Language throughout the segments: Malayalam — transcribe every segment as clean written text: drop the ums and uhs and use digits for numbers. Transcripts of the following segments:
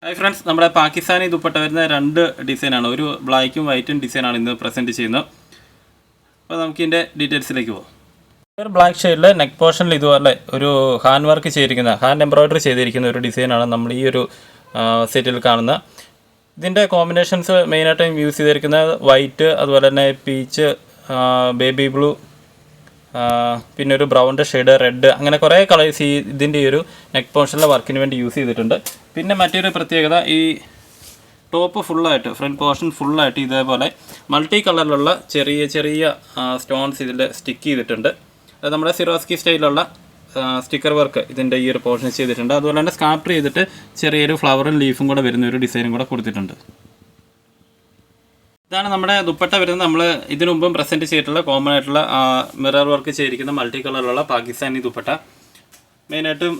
ഹായ് ഫ്രണ്ട്സ്, നമ്മുടെ പാകിസ്ഥാനി ദുപ്പട്ട വരുന്ന രണ്ട് ഡിസൈനാണ്. ഒരു ബ്ലാക്കും വൈറ്റും ഡിസൈനാണ് ഇന്ന് പ്രസൻറ്റ് ചെയ്യുന്നത്. അപ്പോൾ നമുക്കിതിൻ്റെ ഡീറ്റെയിൽസിലേക്ക് പോകാം. ഒരു ബ്ലാക്ക് ഷെയ്ഡിൽ നെക്ക് പോർഷനിൽ ഇതുപോലെ ഒരു ഹാൻഡ് വർക്ക് ചെയ്തിരിക്കുന്ന, ഹാൻഡ് എംബ്രോയ്ഡറി ചെയ്തിരിക്കുന്ന ഒരു ഡിസൈനാണ് നമ്മൾ ഈ ഒരു സെറ്റിൽ കാണുന്നത്. ഇതിൻ്റെ കോമ്പിനേഷൻസ് മെയിനായിട്ടും യൂസ് ചെയ്തിരിക്കുന്നത് വൈറ്റ്, അതുപോലെ തന്നെ പീച്ച്, ബേബി ബ്ലൂ, പിന്നെ ഒരു ബ്രൗണിൻ്റെ ഷെയ്ഡ്, റെഡ്, അങ്ങനെ കുറേ കളേഴ്സ് ഇതിൻ്റെ ഈ ഒരു നെക്ക് പോർഷനിലെ വർക്കിന് വേണ്ടി യൂസ് ചെയ്തിട്ടുണ്ട്. പിന്നെ മറ്റൊരു പ്രത്യേകത, ഈ ടോപ്പ് ഫുള്ളായിട്ട്, ഫ്രണ്ട് പോർഷൻ ഫുള്ളായിട്ട് ഇതേപോലെ മൾട്ടി കളറിലുള്ള ചെറിയ ചെറിയ സ്റ്റോൺസ് ഇതിൽ സ്റ്റിക്ക് ചെയ്തിട്ടുണ്ട്. അത് നമ്മുടെ സിറോസ്കി സ്റ്റൈലുള്ള സ്റ്റിക്കർ വർക്ക് ഇതിൻ്റെ ഈ ഒരു പോർഷൻ ചെയ്തിട്ടുണ്ട്. അതുപോലെ തന്നെ സ്കാർപ്പ് ചെയ്തിട്ട് ചെറിയൊരു ഫ്ലവറും ലീഫും കൂടെ വരുന്ന ഒരു ഡിസൈനും കൂടെ കൊടുത്തിട്ടുണ്ട്. ഇതാണ് നമ്മുടെ ദുപ്പട്ട വരുന്നത്. നമ്മൾ ഇതിനു മുമ്പും പ്രസൻറ്റ് ചെയ്തിട്ടുള്ള കോമൺ ആയിട്ടുള്ള മിറർ വർക്ക് ചെയ്തിരിക്കുന്ന മൾട്ടി കളറിലുള്ള പാകിസ്ഥാനി ദുപ്പട്ട. മെയിനായിട്ടും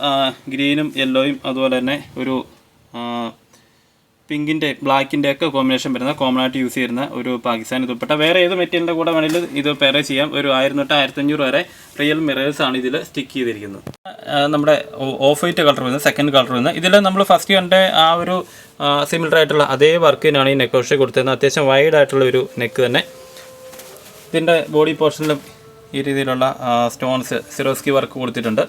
ഗ്രീനും യെല്ലോയും അതുപോലെ തന്നെ ഒരു പിങ്കിൻ്റെ ബ്ലാക്കിൻ്റെ ഒക്കെ കോമ്പിനേഷൻ വരുന്ന കോമൺ ആയിട്ട് യൂസ് ചെയ്യുന്ന ഒരു പാകിസ്ഥാനി ദുപ്പട്ട. വേറെ ഏത് മെറ്റീരിയലിൻ്റെ കൂടെ വേണമെങ്കിലും ഇത് പെയർ ചെയ്യാം. ഒരു 1000 to 1500 വരെ റിയൽ മിറേഴ്സാണ് ഇതിൽ സ്റ്റിക്ക് ചെയ്തിരിക്കുന്നത്. നമ്മുടെ ഓഫ് വൈറ്റ് കളർ വരുന്നത്, സെക്കൻഡ് കളർ വരുന്നത്. ഇതിൽ നമ്മൾ ഫസ്റ്റ് കണ്ട ആ ഒരു സിമിലർ ആയിട്ടുള്ള അതേ വർക്ക് തന്നെയാണ് ഈ നെക്ക് പോർഷൻ കൊടുത്തിരുന്നത്. അത്യാവശ്യം വൈഡ് ആയിട്ടുള്ള ഒരു നെക്ക് തന്നെ. ഇതിൻ്റെ ബോഡി പോർഷനിലും ഈ രീതിയിലുള്ള സ്റ്റോൺസ് സിറോസ്കി വർക്ക് കൊടുത്തിട്ടുണ്ട്.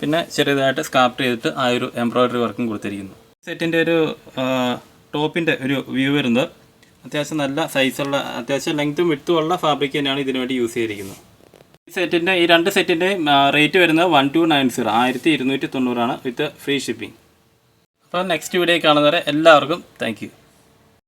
പിന്നെ ചെറിയതായിട്ട് സ്കാർപ്പ് ചെയ്തിട്ട് ആ ഒരു എംബ്രോയ്ഡറി വർക്കും കൊടുത്തിരിക്കുന്നു. സെറ്റിൻ്റെ ഒരു ടോപ്പിൻ്റെ ഒരു വ്യൂ വരുന്നത് അത്യാവശ്യം നല്ല സൈസുള്ള, അത്യാവശ്യം ലെങ്ത്തും വിഡ്ത്തും ഉള്ള ഫാബ്രിക് തന്നെയാണ് ഇതിനു വേണ്ടി യൂസ് ചെയ്തിരിക്കുന്നത്. ഈ രണ്ട് സെറ്റിൻ്റെയും റേറ്റ് വരുന്നത് 1290, 1290 വിത്ത് ഫ്രീ ഷിപ്പിംഗ്. അപ്പോൾ നെക്സ്റ്റ് വീഡിയോ കാണുന്നവരെ എല്ലാവർക്കും താങ്ക് യു.